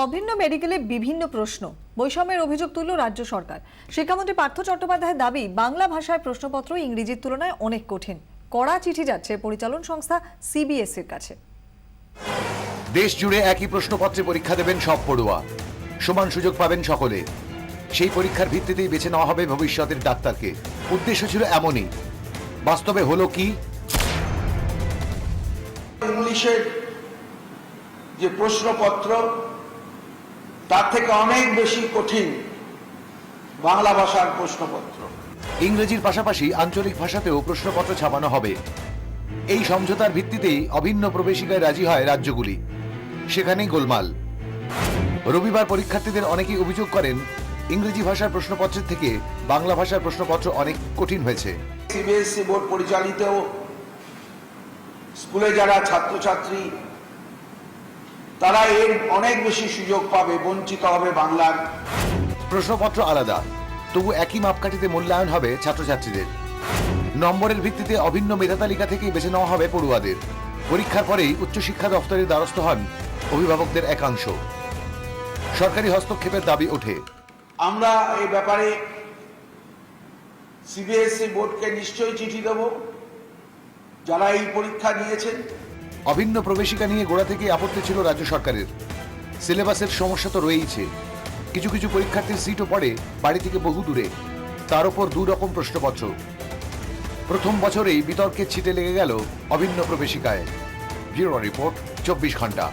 অভিন্ন মেডিকেলে বিভিন্ন প্রশ্ন, বৈষম্যের অভিযোগ তুলল রাজ্য সরকার। শিক্ষামন্ত্রী পার্থ চট্টোপাধ্যায়ের দাবি, বাংলা ভাষায় প্রশ্নপত্র ইংরেজির তুলনায় অনেক কঠিন। কড়া চিঠি যাচ্ছে পরিচালন সংস্থা সিবিএসইর কাছে। দেশ জুড়ে একই প্রশ্নপত্রে পরীক্ষা দেবেন সব পড়ুয়া, সমান সুযোগ পাবেন সকলে। সেই পরীক্ষার ভিত্তিতেই বেছে নেওয়া হবে ভবিষ্যতের ডাক্তারকে। উদ্দেশ্য ছিল এমনই, বাস্তবে হলো কি? ইংলিশের যে প্রশ্নপত্র তার থেকে অনেক বেশি কঠিন বাংলা ভাষার প্রশ্নপত্র। ইংরেজির পাশাপাশি আঞ্চলিক ভাষাতেও প্রশ্নপত্র ছাপানো হবে। এই সমঝোতার ভিত্তিতেই অভিন্ন প্রবেশিকায় রাজি হয় রাজ্যগুলি। সেখানেই গোলমাল। রবিবার পরীক্ষার্থীদের অনেকেই অভিযোগ করেন, ইংরেজি ভাষার প্রশ্নপত্রের থেকে বাংলা ভাষার প্রশ্নপত্র অনেক কঠিন হয়েছে। সিবিএসই বোর্ড পরিচালিত স্কুলে যারা ছাত্রছাত্রী, তারা এর অনেক বেশি সুযোগ পাবে, বঞ্চিত হবে বাংলার। প্রশ্নপত্র আলাদা, তবু একই মাপকাঠিতে মূল্যায়ন হবে ছাত্রছাত্রীদের। নম্বরের ভিত্তিতে অভিন্ন মেধা তালিকা থেকেই বেছে নেওয়া হবে পড়ুয়াদের। পরীক্ষার পরেই উচ্চশিক্ষা দফতরের দ্বারস্থ হন অভিভাবকদের একাংশ। সরকারি হস্তক্ষেপের দাবি ওঠে। আমরা এই ব্যাপারে সিবিএসই বোর্ডকে নিশ্চয়ই চিঠি দেব, যারা এই পরীক্ষা নিয়েছেন। অভিন্ন প্রবেশিকা নিয়ে গোড়া থেকে আপত্তি ছিল রাজ্য সরকারের। সিলেবাসের সমস্যা তো রয়েইছে। কিছু কিছু পরীক্ষার্থীর সিটও পড়ে বাড়ি থেকে বহু দূরে, তার উপর দু রকম প্রশ্নপত্র। প্রথম বছরেই বিতর্কের ছিটে লেগে গেল অভিন্ন প্রবেশিকায়। ব্যুরো রিপোর্ট, 24 ঘন্টা।